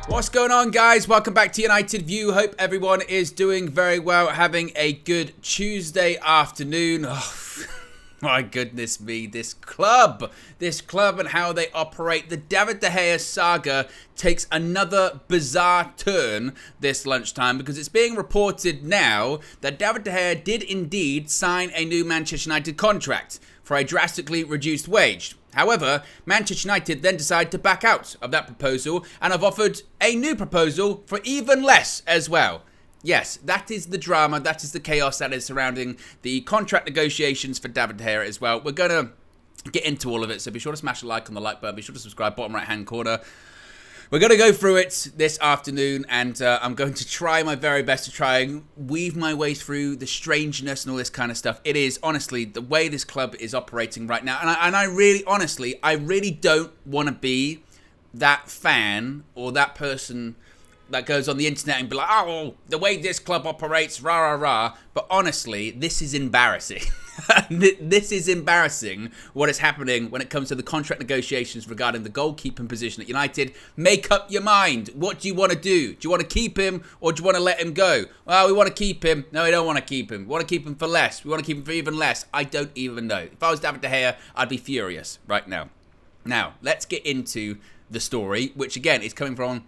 What's going on, guys? Welcome back to United View. Hope everyone is doing very well, having a good Tuesday afternoon. Oh, my goodness me, this club and how they operate. The David De Gea saga takes another bizarre turn this lunchtime because it's being reported now that David De Gea did indeed sign a new Manchester United contract for a drastically reduced wage. However, Manchester United then decided to back out of that proposal and have offered a new proposal for even less as well. Yes, that is the drama, that is the chaos that is surrounding the contract negotiations for David De Gea as well. We're going to get into all of it, so be sure to smash a like on the like button, be sure to subscribe, bottom right hand corner. We're going to go through it this afternoon, and I'm going to try my very best to try and weave my way through the strangeness and all this kind of stuff. It is, honestly, the way this club is operating right now. And I really, honestly, I really don't want to be that fan or that person that goes on the internet and be like, oh, the way this club operates, rah, rah, rah. But honestly, this is embarrassing. This is embarrassing what is happening when it comes to the contract negotiations regarding the goalkeeping position at United. Make up your mind. What do you want to do? Do you want to keep him or do you want to let him go? Well, we want to keep him. No, we don't want to keep him. We want to keep him for less. We want to keep him for even less. I don't even know. If I was David De Gea, I'd be furious right now. Now, let's get into the story, which again is coming from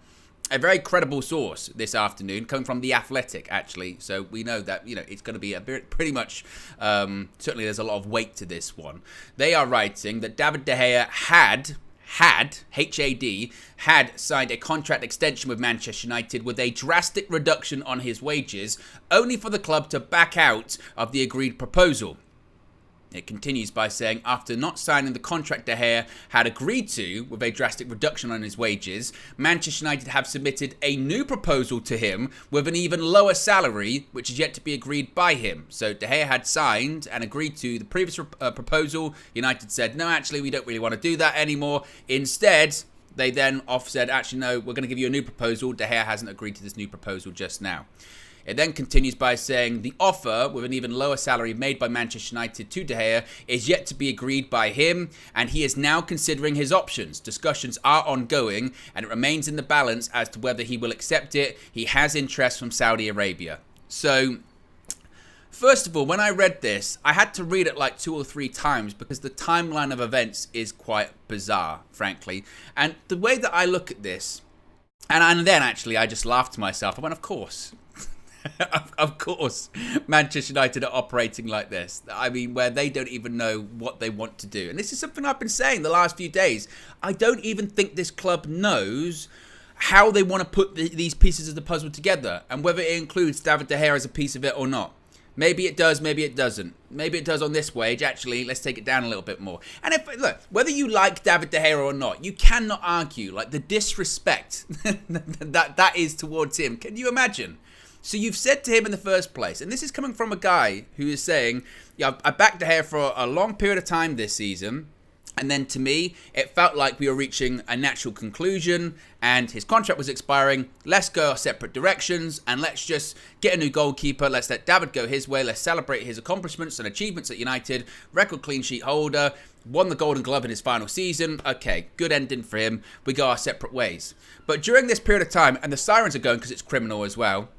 a very credible source this afternoon, coming from The Athletic, actually. So we know that, it's going to be pretty much, certainly there's a lot of weight to this one. They are writing that David De Gea had signed a contract extension with Manchester United with a drastic reduction on his wages, only for the club to back out of the agreed proposal. It continues by saying, after not signing the contract De Gea had agreed to with a drastic reduction on his wages, Manchester United have submitted a new proposal to him with an even lower salary, which is yet to be agreed by him. So De Gea had signed and agreed to the previous proposal. United said, no, actually, we don't really want to do that anymore. Instead, they then said, actually, no, we're going to give you a new proposal. De Gea hasn't agreed to this new proposal just now. It then continues by saying the offer with an even lower salary made by Manchester United to De Gea is yet to be agreed by him, and he is now considering his options. Discussions are ongoing, and it remains in the balance as to whether he will accept it. He has interest from Saudi Arabia. So, first of all, when I read this, I had to read it like 2 or 3 times because the timeline of events is quite bizarre, frankly. And the way that I look at this, and then actually I just laughed to myself. I went, of course. Of course, Manchester United are operating like this. I mean, where they don't even know what they want to do. And this is something I've been saying the last few days. I don't even think this club knows how they want to put these pieces of the puzzle together and whether it includes David De Gea as a piece of it or not. Maybe it does, maybe it doesn't. Maybe it does on this wage. Actually, let's take it down a little bit more. And look, whether you like David De Gea or not, you cannot argue like the disrespect that is towards him. Can you imagine? So you've said to him in the first place, and this is coming from a guy who is saying, yeah, I backed De Gea for a long period of time this season, and then to me, it felt like we were reaching a natural conclusion, and his contract was expiring. Let's go our separate directions, and let's just get a new goalkeeper. Let's let David go his way. Let's celebrate his accomplishments and achievements at United. Record clean sheet holder, won the Golden Glove in his final season. Okay, good ending for him. We go our separate ways. But during this period of time, and the sirens are going because it's criminal as well.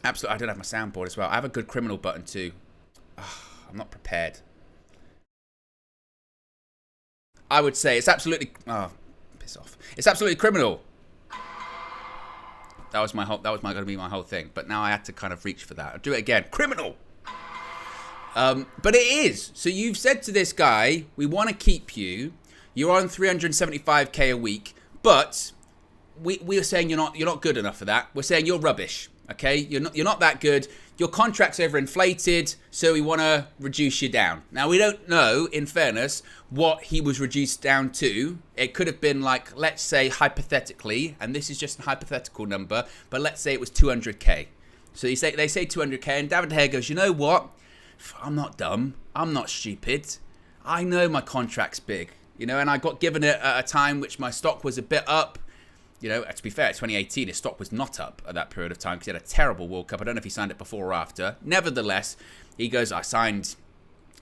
Absolutely, I don't have my soundboard as well. I have a good criminal button too. Oh, I'm not prepared. I would say it's absolutely... Oh, piss off. It's absolutely criminal. That was going to be my whole thing. But now I had to kind of reach for that. I'll do it again. Criminal! But it is. So you've said to this guy, we want to keep you. You're on 375k a week. But we are saying you're not good enough for that. We're saying you're rubbish. Okay, you're not that good. Your contract's overinflated, so we want to reduce you down. Now, we don't know, in fairness, what he was reduced down to. It could have been like, let's say, hypothetically, and this is just a hypothetical number, but let's say it was 200k. So they say 200k, and David De Gea goes, you know what? I'm not dumb. I'm not stupid. I know my contract's big, and I got given it at a time which my stock was a bit up. To be fair, 2018, his stock was not up at that period of time because he had a terrible World Cup. I don't know if he signed it before or after. Nevertheless, he goes, I signed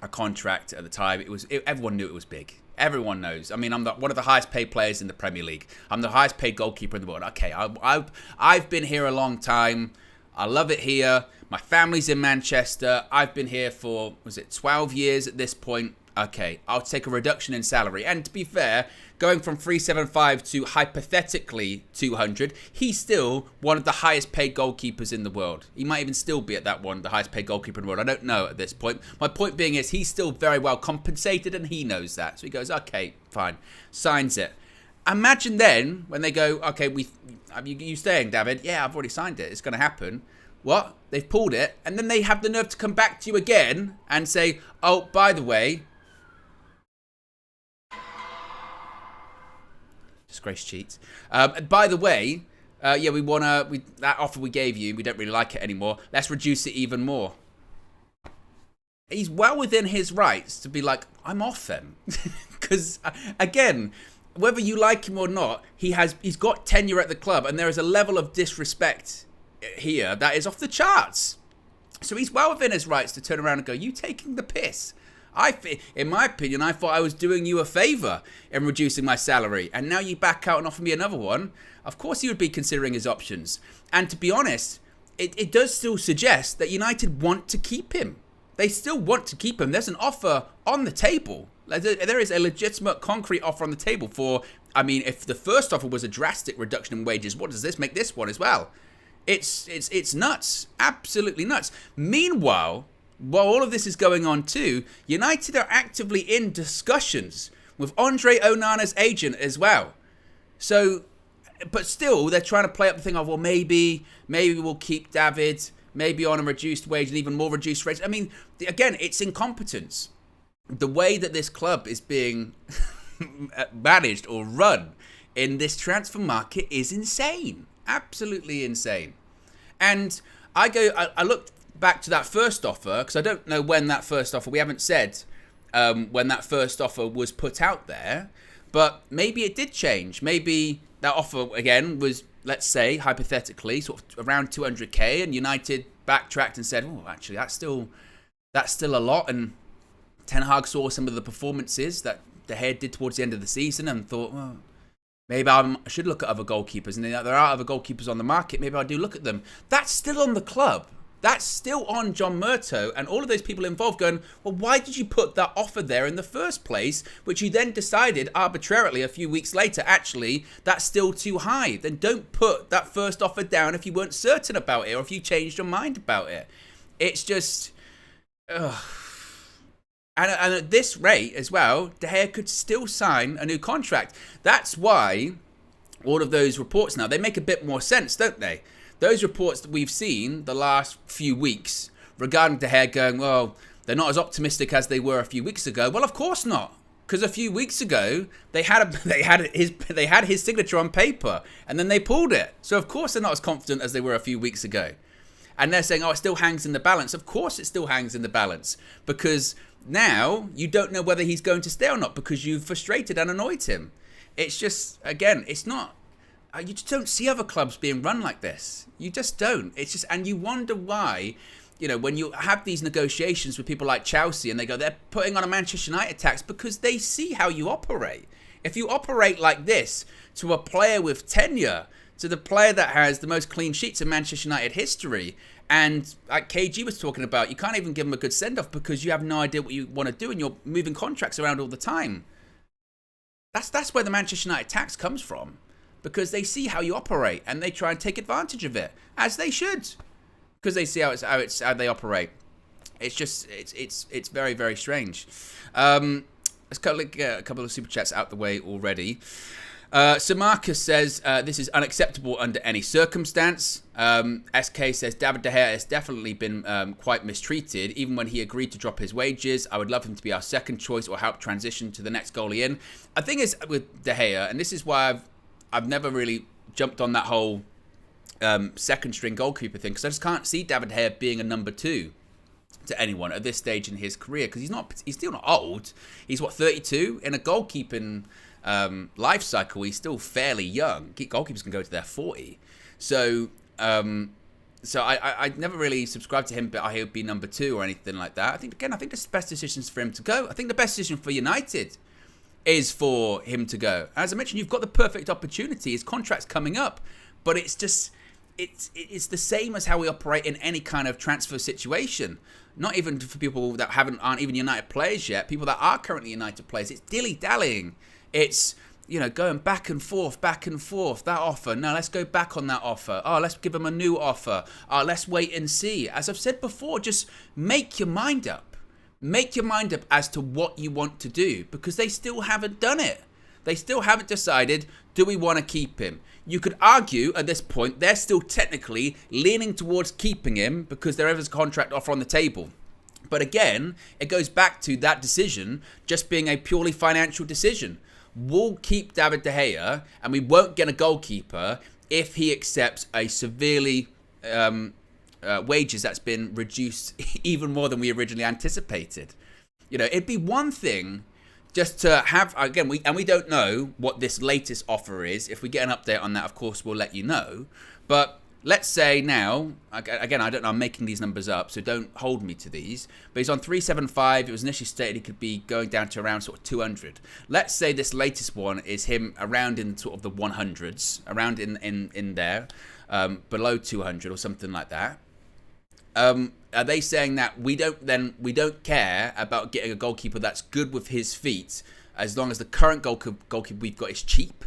a contract at the time. Everyone knew it was big. Everyone knows. I mean, I'm one of the highest paid players in the Premier League. I'm the highest paid goalkeeper in the world. Okay, I've been here a long time. I love it here. My family's in Manchester. I've been here for, 12 years at this point. Okay, I'll take a reduction in salary. And to be fair, going from 375 to hypothetically 200, he's still one of the highest paid goalkeepers in the world. He might even still be at that one, the highest paid goalkeeper in the world. I don't know at this point. My point being is he's still very well compensated and he knows that. So he goes, okay, fine. Signs it. Imagine then when they go, okay, you staying, David? Yeah, I've already signed it. It's going to happen. What? They've pulled it. And then they have the nerve to come back to you again and say, oh, by the way, disgrace cheats. By the way, yeah, that offer we gave you, we don't really like it anymore. Let's reduce it even more. He's well within his rights to be like, I'm off then. Because, again, whether you like him or not, he's got tenure at the club, and there is a level of disrespect here that is off the charts. So he's well within his rights to turn around and go, you taking the piss. In my opinion, I thought I was doing you a favour in reducing my salary, and now you back out and offer me another one. Of course he would be considering his options. And to be honest, it does still suggest that United want to keep him. They still want to keep him. There's an offer on the table. There is a legitimate, concrete offer on the table for, I mean, if the first offer was a drastic reduction in wages, what does this make this one as well? It's nuts. Absolutely nuts. Meanwhile, while all of this is going on too, United are actively in discussions with Andre Onana's agent as well. So, but still, they're trying to play up the thing of, well, maybe we'll keep David, maybe on a reduced wage and even more reduced rates. I mean, again, it's incompetence. The way that this club is being managed or run in this transfer market is insane. Absolutely insane. And I looked back to that first offer, because I don't know when that first offer, we haven't said when that first offer was put out there, but maybe it did change. Maybe that offer again was, let's say, hypothetically, sort of around 200k, and United backtracked and said, oh, actually, that's still a lot. And Ten Hag saw some of the performances that De Gea did towards the end of the season and thought, well, maybe I should look at other goalkeepers. And there are other goalkeepers on the market. Maybe I do look at them. That's still on the club. That's still on John Murtough and all of those people involved going, well, why did you put that offer there in the first place, which you then decided arbitrarily a few weeks later, actually, that's still too high. Then don't put that first offer down if you weren't certain about it or if you changed your mind about it. It's just... ugh. And at this rate as well, De Gea could still sign a new contract. That's why all of those reports now, they make a bit more sense, don't they? Those reports that we've seen the last few weeks regarding De Gea going, well, they're not as optimistic as they were a few weeks ago. Well, of course not, because a few weeks ago they had his signature on paper, and then they pulled it. So of course they're not as confident as they were a few weeks ago. And they're saying, oh, it still hangs in the balance. Of course it still hangs in the balance, because now you don't know whether he's going to stay or not because you've frustrated and annoyed him. It's just, again, it's not. You just don't see other clubs being run like this. You just don't. It's just, and you wonder why, when you have these negotiations with people like Chelsea and they go, they're putting on a Manchester United tax because they see how you operate. If you operate like this to a player with tenure, to the player that has the most clean sheets in Manchester United history, and like KG was talking about, you can't even give him a good send-off because you have no idea what you want to do and you're moving contracts around all the time. That's where the Manchester United tax comes from. Because they see how you operate and they try and take advantage of it, as they should, because they see how they operate. It's just it's very, very strange. Let's get a couple of super chats out the way already. So Marcus says this is unacceptable under any circumstance. SK says David De Gea has definitely been quite mistreated, even when he agreed to drop his wages. I would love him to be our second choice or help transition to the next goalie in. The thing is with De Gea, and this is why I've never really jumped on that whole second string goalkeeper thing, because I just can't see David De Gea being a number two to anyone at this stage in his career, because he's still not old. He's 32 in a goalkeeping life cycle. He's still fairly young. Goalkeepers can go to their 40. So I never really subscribed to him, but he would be number two or anything like that. I think the best decision is for him to go. I think the best decision for United is for him to go. As I mentioned, you've got the perfect opportunity. His contract's coming up, but it's just it's the same as how we operate in any kind of transfer situation. Not even for people that aren't even United players yet. People that are currently United players. It's dilly-dallying. It's going back and forth. That offer. No, let's go back on that offer. Oh, let's give them a new offer. Oh, let's wait and see. As I've said before, just make your mind up. Make your mind up as to what you want to do, because they still haven't done it. They still haven't decided, do we want to keep him? You could argue at this point they're still technically leaning towards keeping him because there is a contract offer on the table. But again, it goes back to that decision just being a purely financial decision. We'll keep David De Gea and we won't get a goalkeeper if he accepts a severely wages that's been reduced even more than we originally anticipated. It'd be one thing just to have, again, we don't know what this latest offer is. If we get an update on that, of course, we'll let you know. But let's say now, again, I don't know, I'm making these numbers up, so don't hold me to these. But he's on 375. It was initially stated he could be going down to around sort of 200. Let's say this latest one is him around in sort of the 100s, around in there, below 200 or something like that. Are they saying that we don't care about getting a goalkeeper that's good with his feet as long as the current goalkeeper we've got is cheap?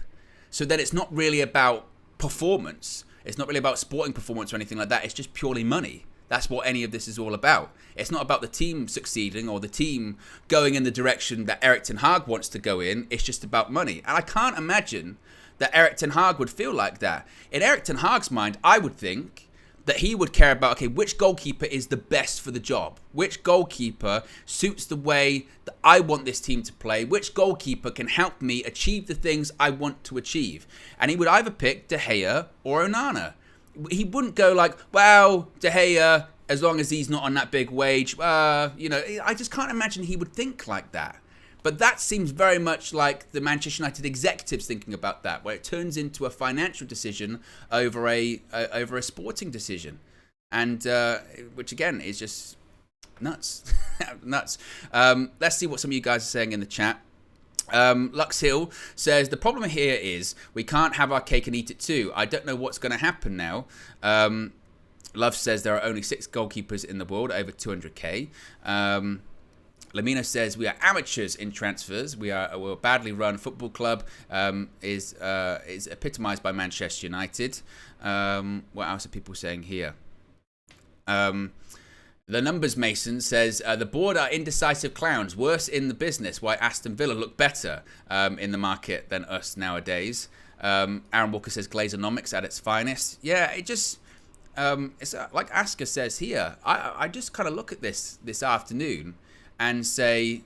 So then it's not really about performance. It's not really about sporting performance or anything like that. It's just purely money. That's what any of this is all about. It's not about the team succeeding or the team going in the direction that Erik ten Hag wants to go in. It's just about money. And I can't imagine that Erik ten Hag would feel like that. In Erik ten Hag's mind, I would think that he would care about, okay, which goalkeeper is the best for the job? Which goalkeeper suits the way that I want this team to play? Which goalkeeper can help me achieve the things I want to achieve? And he would either pick De Gea or Onana. He wouldn't go like, well, De Gea, as long as he's not on that big wage. I just can't imagine he would think like that. But that seems very much like the Manchester United executives thinking about that, where it turns into a financial decision over a sporting decision, and which again is just nuts, nuts. Let's see what some of you guys are saying in the chat. Lux Hill says the problem here is we can't have our cake and eat it too. I don't know what's going to happen now. Love says there are only 6 goalkeepers in the world over 200k. Lamino says we are amateurs in transfers. We're a badly run football club. Is epitomised by Manchester United. What else are people saying here? The Numbers Mason says the board are indecisive clowns. Worse in the business. Why Aston Villa look better in the market than us nowadays. Aaron Walker says Glazonomics at its finest. Yeah, it just it's like Asker says here. I just kind of look at this afternoon and say,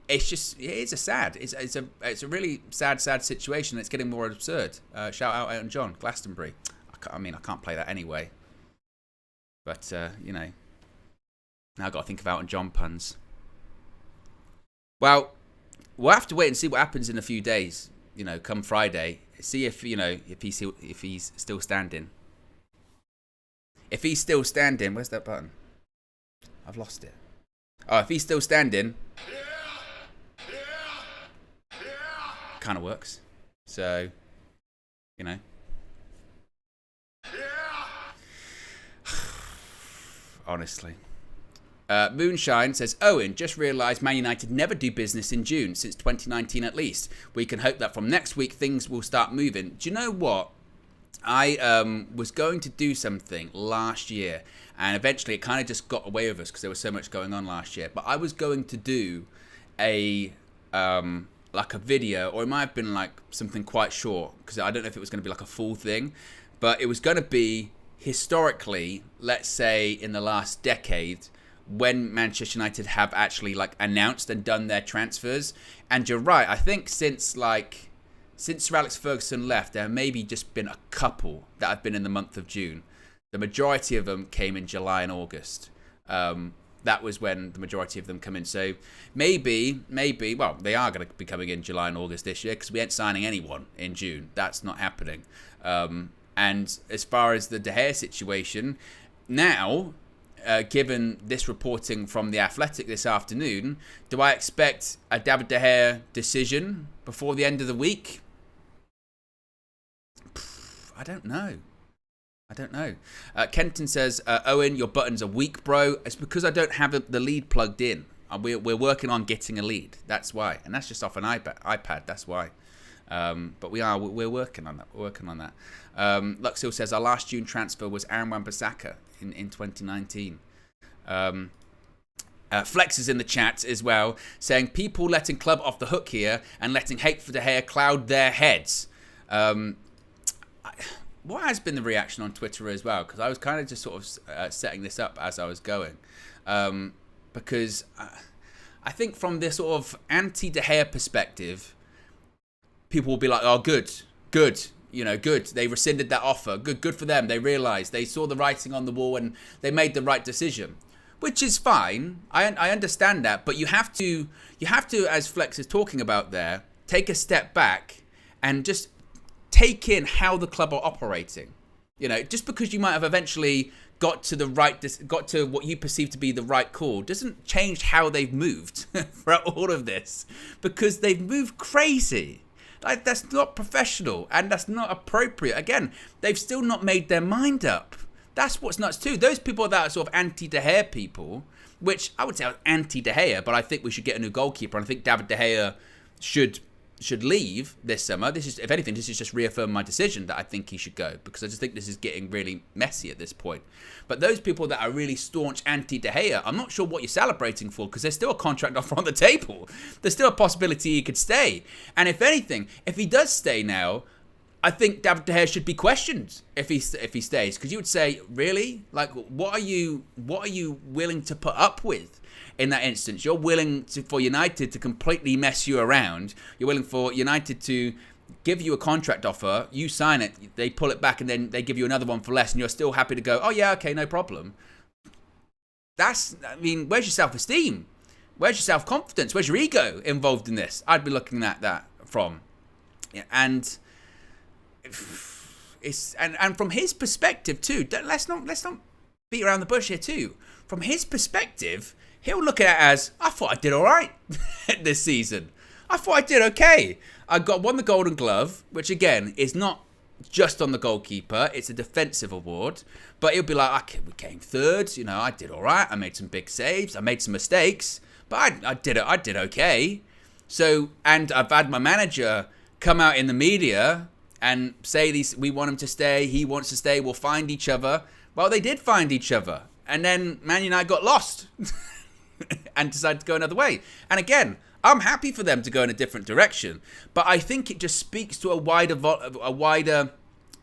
it's a really sad situation. It's getting more absurd. Shout out Elton John, Glastonbury. I can't play that anyway. But now I've got to think of Elton John puns. Well, we'll have to wait and see what happens in a few days. Come Friday, see if he's still standing. If he's still standing, where's that button? I've lost it. Oh, if he's still standing, kind of works. So, honestly. Moonshine says, Owen, just realised Man United never do business in June, since 2019 at least. We can hope that from next week things will start moving. Do you know what? I was going to do something last year, and eventually it kind of just got away with us because there was so much going on last year. But I was going to do a video, or it might have been like something quite short, because I don't know if it was going to be like a full thing, but it was going to be historically, let's say in the last decade, when Manchester United have actually announced and done their transfers. And you're right, I think since Sir Alex Ferguson left, there have maybe just been a couple that have been in the month of June. The majority of them came in July and August. That was when the majority of them come in. So maybe, well, they are going to be coming in July and August this year, because we ain't signing anyone in June. That's not happening. And as far as the De Gea situation, now given this reporting from The Athletic this afternoon, do I expect a David De Gea decision before the end of the week? I don't know. Kenton says, Owen, your buttons are weak, bro. It's because I don't have the lead plugged in. We're working on getting a lead. That's why. And that's just off an iPad. That's why. But we're working on that. Luxil says, our last June transfer was Aaron Wan-Bissaka in 2019. Flex is in the chat as well, saying people letting club off the hook here and letting hate for De Gea cloud their heads. What has been the reaction on Twitter as well? Because I was kind of just sort of setting this up as I was going. Because I think from this sort of anti-De Gea perspective, people will be like, oh, good. Good. They rescinded that offer. Good for them. They realised. They saw the writing on the wall and they made the right decision. Which is fine. I understand that. But you have to, as Flex is talking about there, take a step back and just take in how the club are operating. Just because you might have eventually got to what you perceive to be the right call doesn't change how they've moved throughout all of this, because they've moved crazy. Like, that's not professional and that's not appropriate. Again, they've still not made their mind up. That's what's nuts too. Those people that are sort of anti-De Gea people, which I would say are anti-De Gea, but I think we should get a new goalkeeper, and I think David De Gea should leave this summer. This is, if anything, this is just reaffirming my decision that I think he should go, because I just think this is getting really messy at this point. But those people that are really staunch anti-De Gea, I'm not sure what you're celebrating for, because there's still a contract offer on the table. There's still a possibility he could stay. And if anything, if he does stay now, I think David De Gea should be questioned if he stays, because you would say, really, like, what are you willing to put up with? In that instance, you're willing for United to completely mess you around. You're willing for United to give you a contract offer, you sign it, they pull it back, and then they give you another one for less, and you're still happy to go, oh yeah, okay, no problem. Where's your self-esteem? Where's your self-confidence? Where's your ego involved in this? I'd be looking at that from. Yeah, and from his perspective too, let's not beat around the bush here too. From his perspective, he'll look at it as, I thought I did all right this season. I thought I did okay. I won the Golden Glove, which again is not just on the goalkeeper. It's a defensive award. But he'll be like, okay, we came third. I did all right. I made some big saves. I made some mistakes. But I did okay. So, and I've had my manager come out in the media and say, we want him to stay. He wants to stay. We'll find each other. Well, they did find each other. And then Man United got lost. And decided to go another way. And again, I'm happy for them to go in a different direction, but I think it just speaks to a wider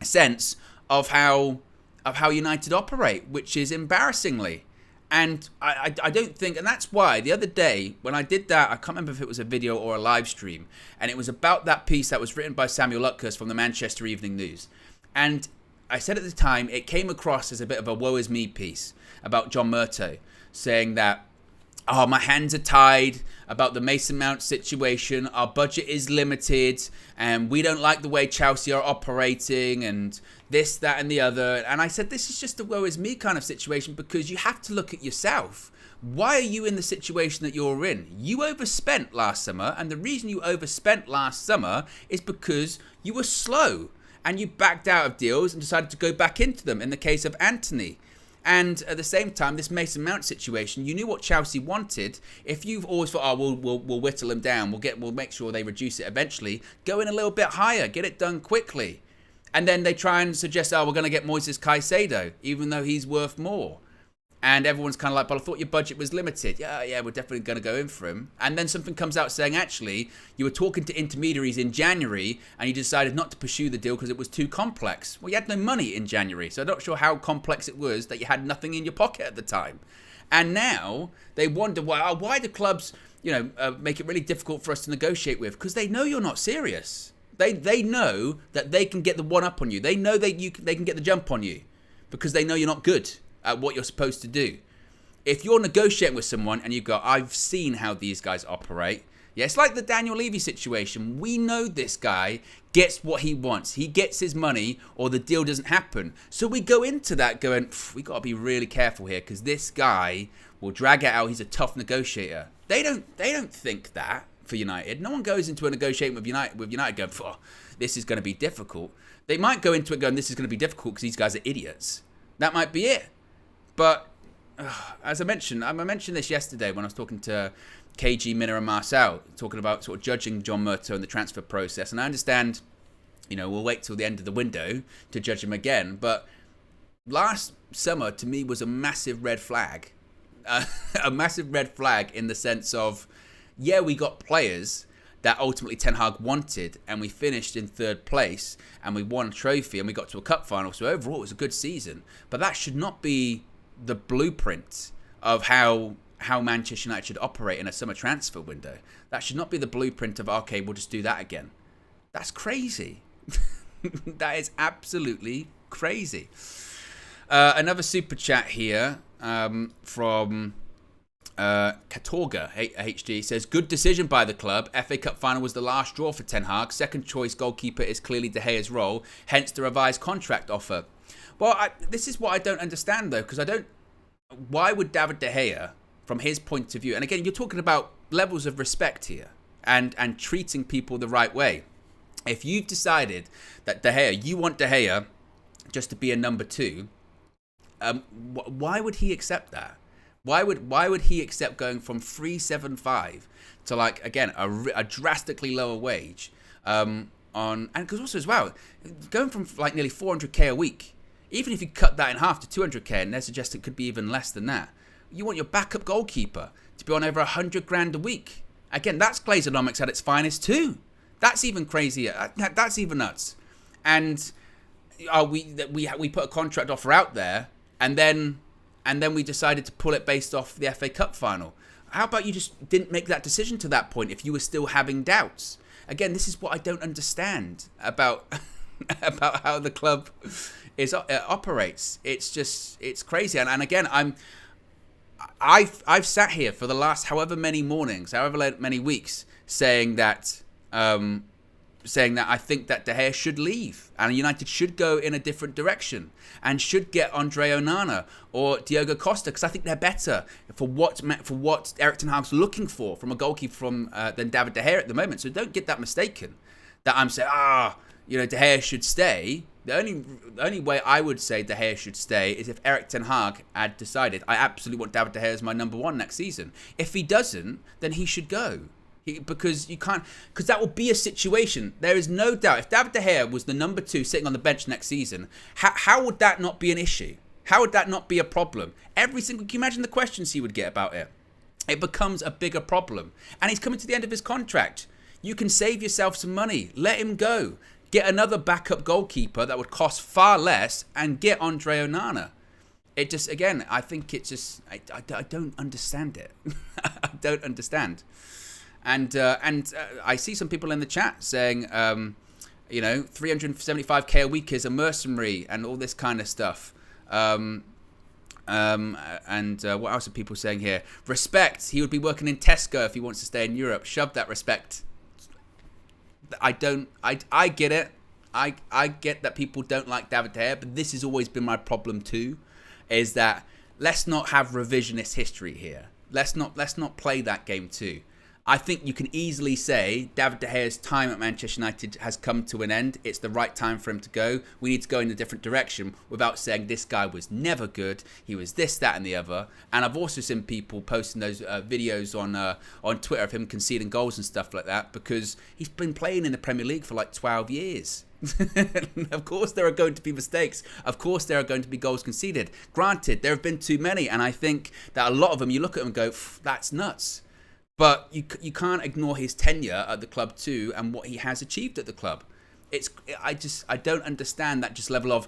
sense of how United operate, which is embarrassingly. And I don't think, and that's why the other day when I did that, I can't remember if it was a video or a live stream, and it was about that piece that was written by Samuel Lutkers from the Manchester Evening News. And I said at the time, it came across as a bit of a woe is me piece about John Murtough, saying that, oh, my hands are tied about the Mason Mount situation. Our budget is limited and we don't like the way Chelsea are operating and this, that and the other. And I said, this is just a woe is me kind of situation, because you have to look at yourself. Why are you in the situation that you're in? You overspent last summer, and the reason you overspent last summer is because you were slow and you backed out of deals and decided to go back into them in the case of Anthony. And at the same time, this Mason Mount situation, you knew what Chelsea wanted. If you've always thought, oh, we'll whittle them down, we'll make sure they reduce it eventually, go in a little bit higher, get it done quickly. And then they try and suggest, oh, we're going to get Moises Caicedo, even though he's worth more. And everyone's kind of like, but I thought your budget was limited. Yeah, we're definitely going to go in for him. And then something comes out saying, actually, you were talking to intermediaries in January and you decided not to pursue the deal because it was too complex. Well, you had no money in January, so I'm not sure how complex it was that you had nothing in your pocket at the time. And now they wonder why do clubs, make it really difficult for us to negotiate with? Because they know you're not serious. They know that they can get the one up on you. They know they can get the jump on you because they know you're not good at what you're supposed to do. If you're negotiating with someone and you go, I've seen how these guys operate, Yeah, it's like the Daniel Levy situation. We know this guy gets what he wants. He gets his money or the deal doesn't happen. So we go into that going, we got to be really careful here because this guy will drag it out. He's a tough negotiator. They don't think that for United. No one goes into a negotiation with United going, this is going to be difficult. They might go into it going, this is going to be difficult because these guys are idiots. That might be it. But as I mentioned this yesterday when I was talking to KG, Minna and Marcel, talking about sort of judging John Murtough and the transfer process. And I understand, we'll wait till the end of the window to judge him again. But last summer, to me, was a massive red flag. A massive red flag in the sense of, yeah, we got players that ultimately Ten Hag wanted, and we finished in third place, and we won a trophy, and we got to a cup final. So overall, it was a good season. But that should not be the blueprint of how Manchester United should operate in a summer transfer window. That should not be the blueprint of, okay, we'll just do that again. That's crazy. That is absolutely crazy. Another super chat here from Katorga HD says, good decision by the club. FA Cup final was the last straw for Ten Hag. Second choice goalkeeper is clearly De Gea's role, hence the revised contract offer. Well, this is what I don't understand though, because why would David De Gea, from his point of view, and again, you're talking about levels of respect here and treating people the right way. If you've decided that De Gea, you want De Gea just to be a number 2, why would he accept that? Why would he accept going from 375 to, like, again, a drastically lower wage? And because also as well, going from like nearly 400k a week, even if you cut that in half to 200k, and they suggest it could be even less than that. You want your backup goalkeeper to be on over 100 grand a week. Again, that's Glazonomics at its finest too. That's even crazier. That's even nuts. And we put a contract offer out there, and then we decided to pull it based off the FA Cup final. How about you just didn't make that decision to that point if you were still having doubts? Again, this is what I don't understand about about how the club operates. It's crazy. And again, I've sat here for the last however many mornings, however many weeks, saying that I think that De Gea should leave and United should go in a different direction and should get Andre Onana or Diogo Costa, because I think they're better for what Erik ten Hag's looking for from a goalkeeper than David De Gea at the moment. So don't get that mistaken that I'm saying De Gea should stay. The only way I would say De Gea should stay is if Erik ten Hag had decided, I absolutely want David De Gea as my number 1 next season. If he doesn't, then he should go. Because that will be a situation. There is no doubt. If David De Gea was the number 2 sitting on the bench next season, how would that not be an issue? How would that not be a problem? Can you imagine the questions he would get about it? It becomes a bigger problem. And he's coming to the end of his contract. You can save yourself some money. Let him go. Get another backup goalkeeper that would cost far less and get Andre Onana. It just, again, I think it's just, I don't understand it. I don't understand. And I see some people in the chat saying, 375k a week is a mercenary and all this kind of stuff. And what else are people saying here? Respect. He would be working in Tesco if he wants to stay in Europe. Shove that respect. I get it. I get that people don't like David De Gea, but this has always been my problem too, is that let's not have revisionist history here. Let's not play that game too. I think you can easily say David De Gea's time at Manchester United has come to an end. It's the right time for him to go. We need to go in a different direction without saying this guy was never good. He was this, that, and the other. And I've also seen people posting those videos on Twitter of him conceding goals and stuff like that because he's been playing in the Premier League for like 12 years. Of course there are going to be mistakes. Of course there are going to be goals conceded. Granted, there have been too many. And I think that a lot of them, you look at them and go, that's nuts. But you can't ignore his tenure at the club too and what he has achieved at the club. I don't understand that just level of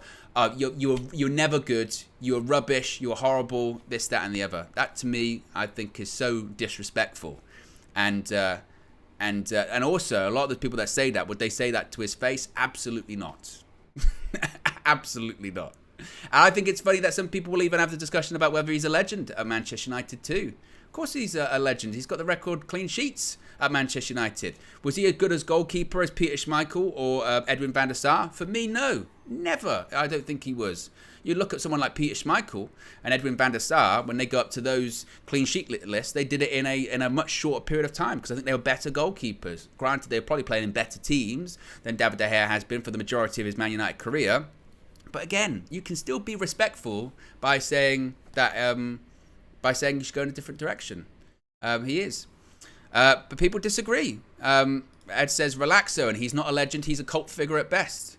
you're never good, you're rubbish, you're horrible, this, that, and the other. That to me, I think, is so disrespectful. And also a lot of the people that say that, would they say that to his face? Absolutely not. Absolutely not. I think it's funny that some people will even have the discussion about whether he's a legend at Manchester United too. Of course he's a legend. He's got the record clean sheets at Manchester United. Was he as good as goalkeeper as Peter Schmeichel or Edwin van der Sar? For me, no. Never. I don't think he was. You look at someone like Peter Schmeichel and Edwin van der Sar, when they go up to those clean sheet lists, they did it in a much shorter period of time because I think they were better goalkeepers. Granted, they were probably playing in better teams than David De Gea has been for the majority of his Man United career. But again, you can still be respectful by saying that you should go in a different direction. He is. But people disagree. Ed says, relaxo, and he's not a legend, he's a cult figure at best.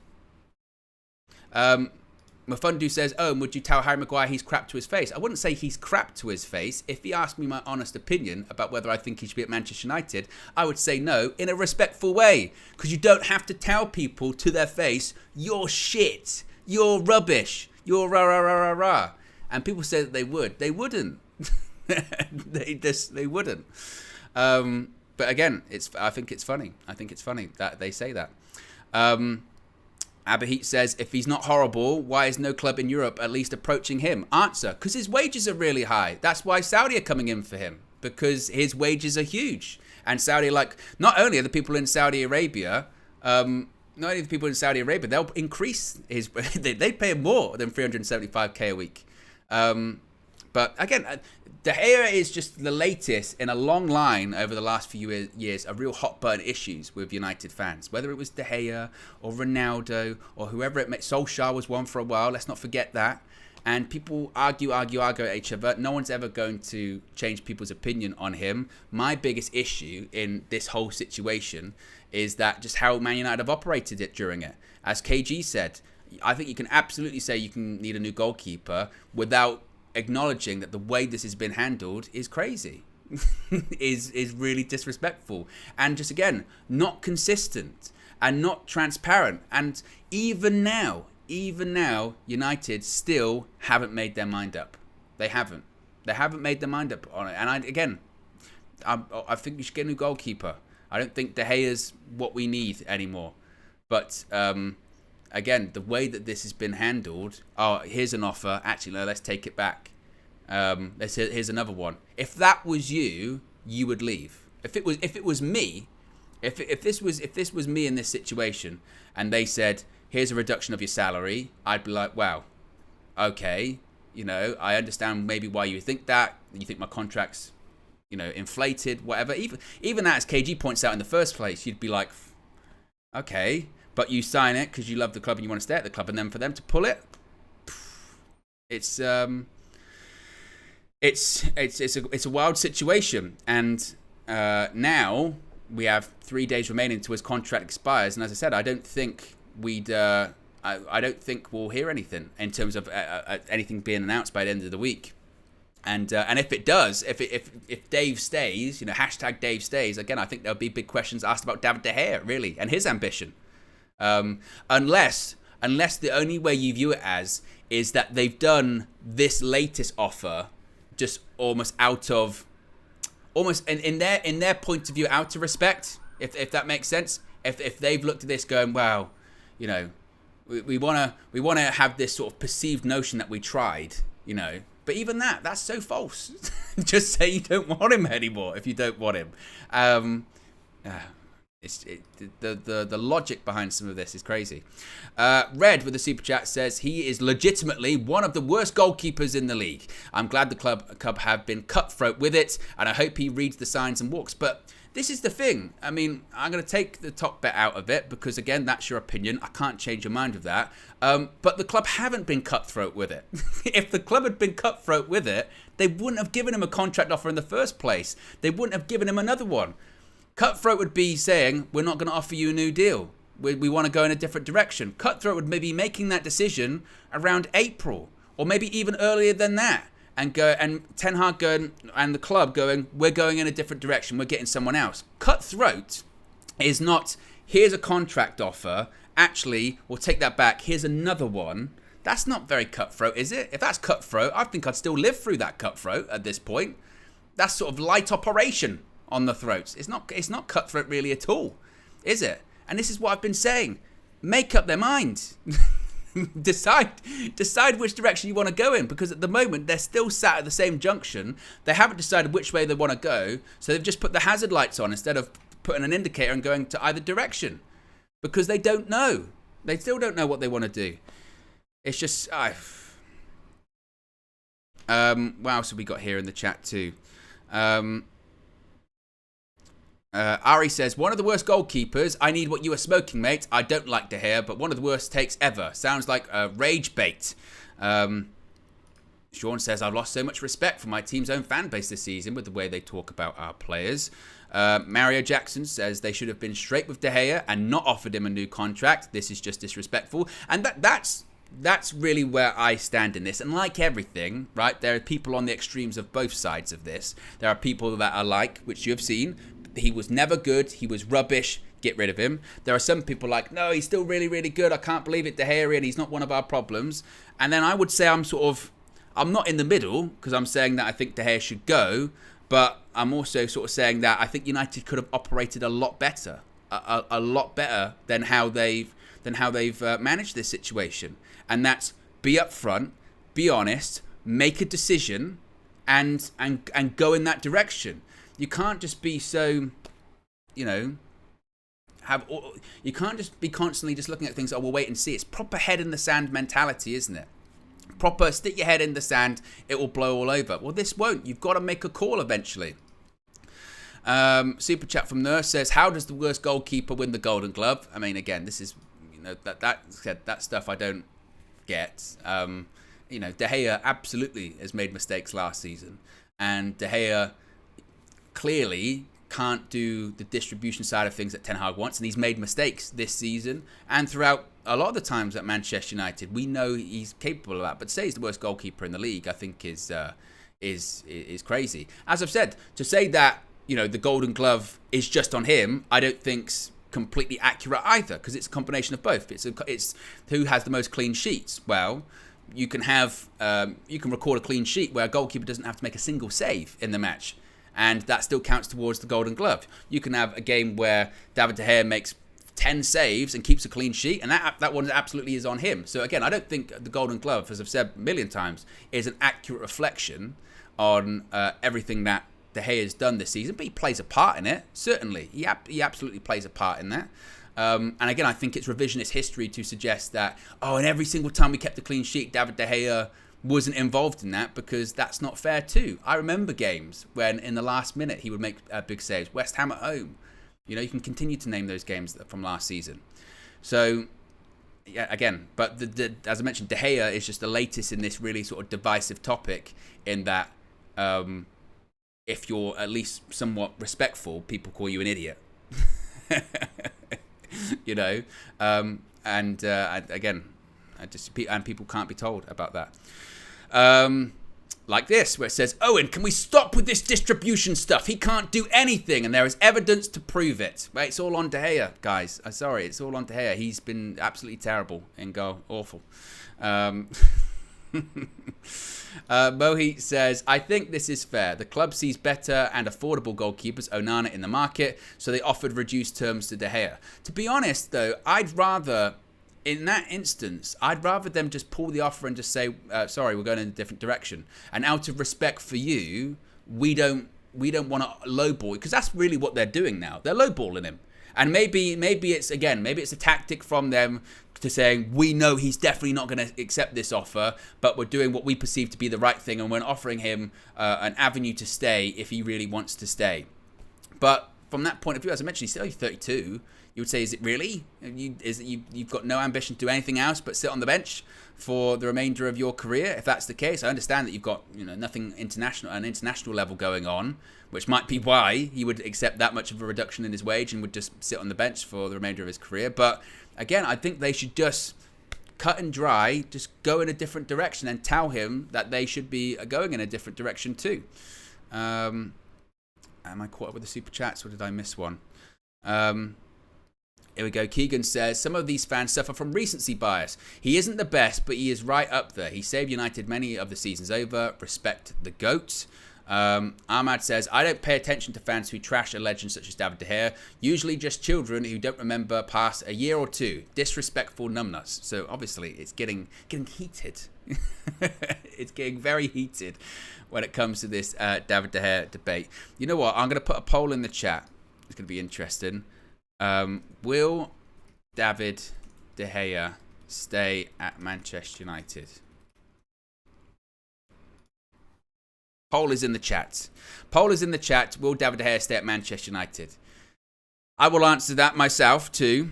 Mafundu says, oh, and would you tell Harry Maguire he's crap to his face? I wouldn't say he's crap to his face. If he asked me my honest opinion about whether I think he should be at Manchester United, I would say no in a respectful way. Because you don't have to tell people to their face, you're shit, you're rubbish, you're rah, rah, rah, rah, rah. And people say that they would. They wouldn't. They wouldn't. But again, I think it's funny. I think it's funny that they say that. Abahit says, if he's not horrible, why is no club in Europe at least approaching him? Answer, because his wages are really high. That's why Saudi are coming in for him, because his wages are huge. And Saudi, not only are the people in Saudi Arabia, they'll increase his, they pay him more than 375k a week. But again, De Gea is just the latest in a long line over the last few years of real hot button issues with United fans. Whether it was De Gea or Ronaldo or whoever it may, Solskjaer was one for a while. Let's not forget that. And people argue at each other. No one's ever going to change people's opinion on him. My biggest issue in this whole situation is that just how Man United have operated it during it. As KG said, I think you can absolutely say you can need a new goalkeeper without acknowledging that the way this has been handled is crazy, is really disrespectful, and just again not consistent and not transparent. And even now, United still haven't made their mind up. They haven't made their mind up on it. And I think we should get a new goalkeeper. I don't think De Gea's what we need anymore. But again, the way that this has been handled, here's an offer. Actually, no, let's take it back. Here's another one. If that was you, you would leave. If it was me, if this was me in this situation, and they said, here's a reduction of your salary, I'd be like, wow, okay, I understand maybe why you think that. You think my contract's, inflated, whatever. Even as KG points out in the first place, you'd be like, okay. But you sign it because you love the club and you want to stay at the club, and then for them to pull it, it's a wild situation. And now we have 3 days remaining until his contract expires, and as I said, I don't think I don't think we'll hear anything in terms of anything being announced by the end of the week. And if it does, if Dave stays, hashtag Dave stays, again, I think there'll be big questions asked about David De Gea, really, and his ambition. Unless the only way you view it as is that they've done this latest offer just almost in their point of view, out of respect, if that makes sense. If they've looked at this going, wow, we want to have this sort of perceived notion that we tried, but even that's so false. Just say you don't want him anymore if you don't want him. The logic behind some of this is crazy. Red with the super chat says he is legitimately one of the worst goalkeepers in the league. I'm glad the club have been cutthroat with it, and I hope he reads the signs and walks. But this is the thing. I mean, I'm going to take the top bit out of it because, again, that's your opinion. I can't change your mind with that. But the club haven't been cutthroat with it. If the club had been cutthroat with it, they wouldn't have given him a contract offer in the first place. They wouldn't have given him another one. Cutthroat would be saying, we're not going to offer you a new deal. We want to go in a different direction. Cutthroat would maybe making that decision around April, or maybe even earlier than that. And Ten Hag going, and the club going, we're going in a different direction. We're getting someone else. Cutthroat is not, here's a contract offer. Actually, we'll take that back. Here's another one. That's not very cutthroat, is it? If that's cutthroat, I think I'd still live through that cutthroat at this point. That's sort of light operation on the throats. It's not cutthroat really at all, is it? And this is what I've been saying. Make up their mind. decide which direction you want to go in, because at the moment they're still sat at the same junction. They haven't decided which way they want to go, so they've just put the hazard lights on instead of putting an indicator and going to either direction, because they don't know. They still don't know what they want to do. It's just what else have we got here in the chat too? Ari says, one of the worst goalkeepers. I need what you are smoking, mate. I don't like De Gea, but one of the worst takes ever. Sounds like a rage bait. Sean says, I've lost so much respect for my team's own fan base this season with the way they talk about our players. Mario Jackson says they should have been straight with De Gea and not offered him a new contract. This is just disrespectful. And that's really where I stand in this. And like everything, right, there are people on the extremes of both sides of this. There are people that are like, which you have seen, he was never good, he was rubbish, get rid of him. There are some people like, no, he's still really, really good, I can't believe it, De Gea, and he's not one of our problems. And then I would say I'm not in the middle, because I'm saying that I think De Gea should go, but I'm also sort of saying that I think United could have operated a lot better, a lot better than how they've managed this situation. And that's be upfront, be honest, make a decision, and go in that direction. You can't just be so, you can't just be constantly just looking at things, oh, we'll wait and see. It's proper head in the sand mentality, isn't it? Proper stick your head in the sand, it will blow all over. Well, this won't. You've got to make a call eventually. Super chat from Nurse says, how does the worst goalkeeper win the Golden Glove? I mean, again, this is, that stuff I don't get. De Gea absolutely has made mistakes last season. And De Gea clearly can't do the distribution side of things that Ten Hag wants, and he's made mistakes this season and throughout a lot of the times at Manchester United. We know he's capable of that, but to say he's the worst goalkeeper in the league, I think is crazy. As I've said, to say that the Golden Glove is just on him, I don't think's completely accurate either, because it's a combination of both. It's who has the most clean sheets. Well, you can record a clean sheet where a goalkeeper doesn't have to make a single save in the match, and that still counts towards the Golden Glove. You can have a game where David De Gea makes 10 saves and keeps a clean sheet, and that one absolutely is on him. So again, I don't think the Golden Glove, as I've said a million times, is an accurate reflection on everything that De Gea has done this season, but he plays a part in it, certainly. He absolutely plays a part in that. And again, I think it's revisionist history to suggest that, and every single time we kept a clean sheet, David De Gea wasn't involved in that, because that's not fair too. I remember games when in the last minute he would make big saves. West Ham at home. You can continue to name those games from last season. So, yeah, again, but as I mentioned, De Gea is just the latest in this really sort of divisive topic, in that if you're at least somewhat respectful, people call you an idiot. And people can't be told about that. Like this, where it says, Owen, can we stop with this distribution stuff? He can't do anything, and there is evidence to prove it. Right? It's all on De Gea, guys. I'm sorry, it's all on De Gea. He's been absolutely terrible in goal. Awful. Mohit says, I think this is fair. The club sees better and affordable goalkeepers, Onana, in the market, so they offered reduced terms to De Gea. To be honest, though, in that instance, I'd rather them just pull the offer and just say, sorry, we're going in a different direction. And out of respect for you, we don't want to lowball, because that's really what they're doing now. They're lowballing him. And maybe it's a tactic from them to saying, we know he's definitely not going to accept this offer, but we're doing what we perceive to be the right thing, and we're offering him an avenue to stay if he really wants to stay. But from that point of view, as I mentioned, he's still only 32. You would say, is it really? You've got no ambition to do anything else but sit on the bench for the remainder of your career? If that's the case, I understand that you've got nothing international level going on, which might be why he would accept that much of a reduction in his wage and would just sit on the bench for the remainder of his career. But again, I think they should just cut and dry, just go in a different direction, and tell him that they should be going in a different direction too. Am I caught up with the super chats, or did I miss one? Here we go. Keegan says, some of these fans suffer from recency bias. He isn't the best, but he is right up there. He saved United many of the seasons over. Respect the GOAT. Ahmad says, I don't pay attention to fans who trash a legend such as David De Gea. Usually just children who don't remember past a year or two. Disrespectful numbnuts. So obviously it's getting heated. It's getting very heated when it comes to this David De Gea debate. You know what? I'm going to put a poll in the chat. It's going to be interesting. Will David De Gea stay at Manchester United? Poll is in the chat. Poll is in the chat. Will David De Gea stay at Manchester United? I will answer that myself too.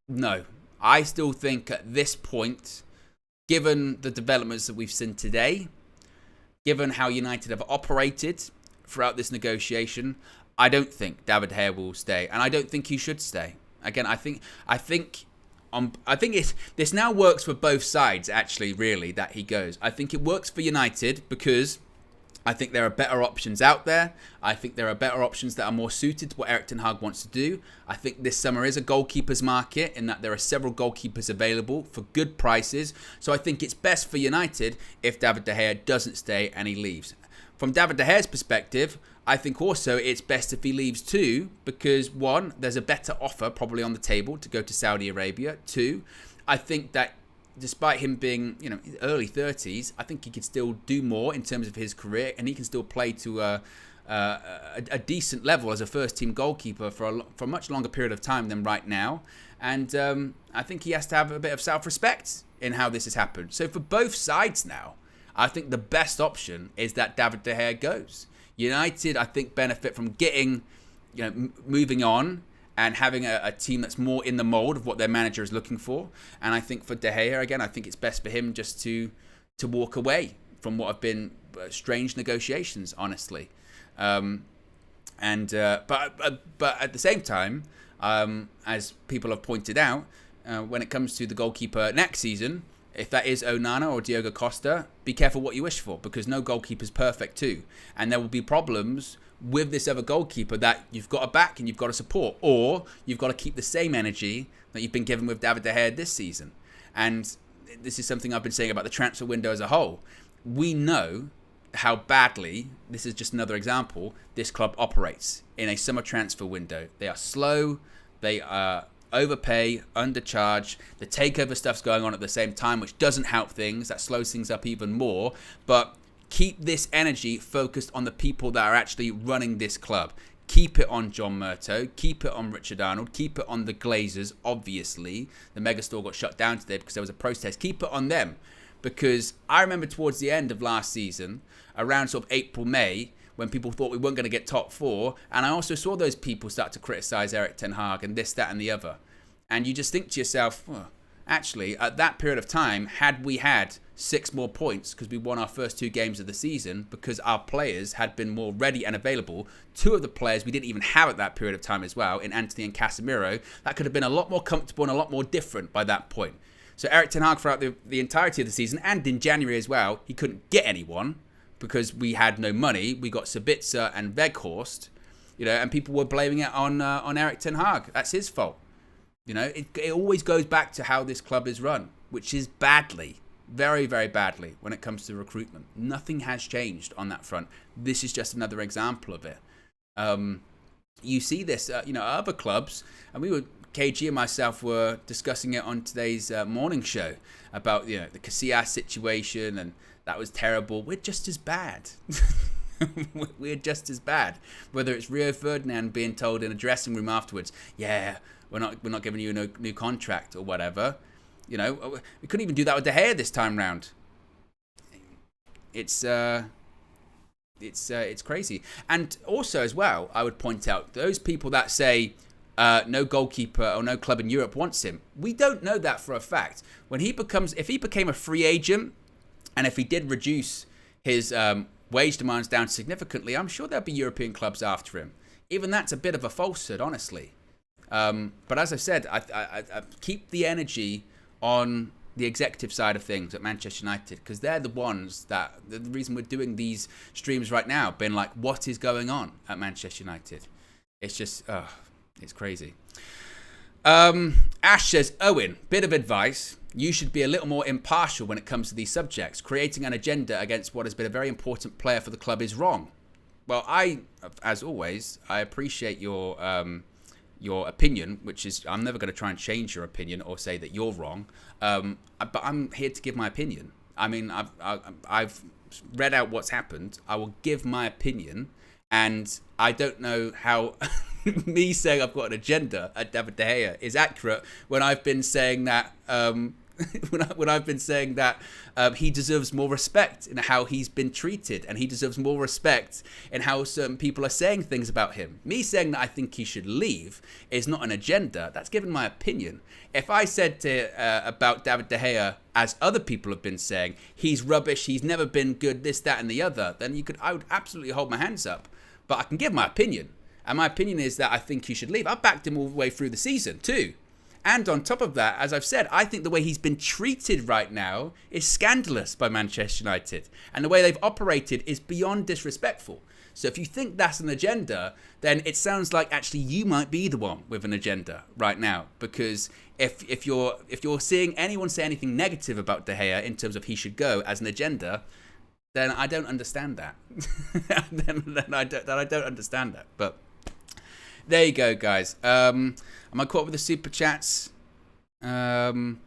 No. I still think at this point, given the developments that we've seen today, given how United have operated throughout this negotiation, I don't think David De Gea will stay, and I don't think he should stay. Again, I think this now works for both sides, actually, really, that he goes. I think it works for United because I think there are better options out there. I think there are better options that are more suited to what Erik ten Hag wants to do. I think this summer is a goalkeeper's market in that there are several goalkeepers available for good prices. So I think it's best for United if David De Gea doesn't stay and he leaves. From David De Gea's perspective, I think also it's best if he leaves too, because one, there's a better offer probably on the table to go to Saudi Arabia. Two, I think that despite him being, early 30s, I think he could still do more in terms of his career, and he can still play to a decent level as a first-team goalkeeper for a much longer period of time than right now. And I think he has to have a bit of self-respect in how this has happened. So for both sides now, I think the best option is that David De Gea goes. United, I think, benefit from getting, moving on and having a team that's more in the mold of what their manager is looking for. And I think for De Gea, again, I think it's best for him just to walk away from what have been strange negotiations, honestly. But at the same time, as people have pointed out, when it comes to the goalkeeper next season, if that is Onana or Diogo Costa, be careful what you wish for, because no goalkeeper's perfect too. And there will be problems with this other goalkeeper that you've got to back and you've got to support, or you've got to keep the same energy that you've been given with David De Gea this season. And this is something I've been saying about the transfer window as a whole. We know how badly, this is just another example, this club operates in a summer transfer window. They are slow, they are overpay, undercharge, the takeover stuff's going on at the same time, which doesn't help things, that slows things up even more. But keep this energy focused on the people that are actually running this club. Keep it on John Murtough, keep it on Richard Arnold, keep it on the Glazers, obviously. The megastore got shut down today because there was a protest. Keep it on them, because I remember towards the end of last season, around sort of April, May, when people thought we weren't going to get top four, and I also saw those people start to criticise Erik ten Hag and this, that and the other. And you just think to yourself, well, actually, at that period of time, had we had 6 more points because we won our first 2 games of the season because our players had been more ready and available, 2 of the players we didn't even have at that period of time as well, in Anthony and Casemiro, that could have been a lot more comfortable and a lot more different by that point. So Erik ten Hag, throughout the entirety of the season, and in January as well, he couldn't get anyone because we had no money. We got Sabitzer and Weghorst, and people were blaming it on Erik ten Hag. That's his fault. It always goes back to how this club is run, which is badly, very, very badly when it comes to recruitment. Nothing has changed on that front. This is just another example of it. You see this, other clubs, and KG and myself were discussing it on today's morning show about, the Casillas situation, and that was terrible. We're just as bad. We're just as bad. Whether it's Rio Ferdinand being told in a dressing room afterwards, yeah, we're not giving you a new contract or whatever. We couldn't even do that with De Gea this time round. It's crazy. And also as well, I would point out those people that say no goalkeeper or no club in Europe wants him. We don't know that for a fact. If he became a free agent, and if he did reduce his wage demands down significantly, I'm sure there'll be European clubs after him. Even that's a bit of a falsehood, honestly. But as I said, I keep the energy on the executive side of things at Manchester United, because they're the ones that, the reason we're doing these streams right now, being like, what is going on at Manchester United? It's just, it's crazy. Ash says, Owen, bit of advice. You should be a little more impartial when it comes to these subjects. Creating an agenda against what has been a very important player for the club is wrong. Well, as always, I appreciate your opinion, which is, I'm never going to try and change your opinion or say that you're wrong. But I'm here to give my opinion. I mean, I've read out what's happened. I will give my opinion, and I don't know how me saying I've got an agenda at David De Gea is accurate when I've been saying that when I've been saying that he deserves more respect in how he's been treated, and he deserves more respect in how certain people are saying things about him. Me saying that I think he should leave is not an agenda. That's given my opinion. If I said about David De Gea, as other people have been saying, he's rubbish, he's never been good, this, that, and the other, then I would absolutely hold my hands up. But I can give my opinion, and my opinion is that I think he should leave. I backed him all the way through the season too. And on top of that, as I've said, I think the way he's been treated right now is scandalous by Manchester United. And the way they've operated is beyond disrespectful. So if you think that's an agenda, then it sounds like actually you might be the one with an agenda right now. Because if you're seeing anyone say anything negative about De Gea in terms of he should go as an agenda, then I don't understand that. then I don't understand that. But there you go, guys. Am I caught with the super chats? One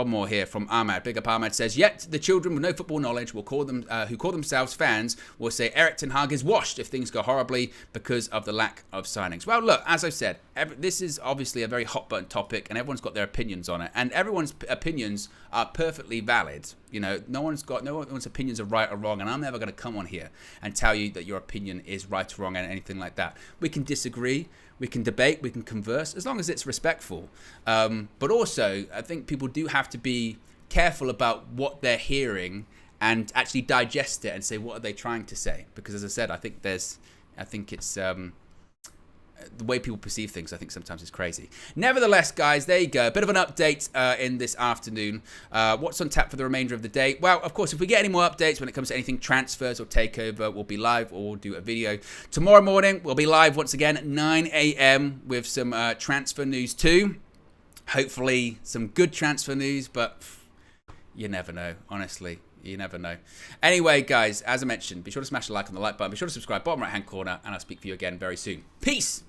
more here from Ahmad. Big up Ahmad says, yet the children with no football knowledge will call them, who call themselves fans will say Erik ten Hag is washed if things go horribly because of the lack of signings. Well, look, as I've said, this is obviously a very hot button topic, and everyone's got their opinions on it, and everyone's opinions are perfectly valid. You know, no one's opinions are right or wrong, and I'm never going to come on here and tell you that your opinion is right or wrong and anything like that. We can disagree. We can debate, we can converse, as long as it's respectful. But also, I think people do have to be careful about what they're hearing and actually digest it and say, what are they trying to say? Because as I said, I think it's the way people perceive things, I think sometimes is crazy. Nevertheless, guys, there you go. A bit of an update in this afternoon. What's on tap for the remainder of the day? Well, of course, if we get any more updates when it comes to anything transfers or takeover, we'll be live or we'll do a video. Tomorrow morning, we'll be live once again at 9 a.m. with some transfer news too. Hopefully, some good transfer news, but you never know, honestly. You never know. Anyway, guys, as I mentioned, be sure to smash the like on the like button. Be sure to subscribe, bottom right-hand corner, and I'll speak for you again very soon. Peace!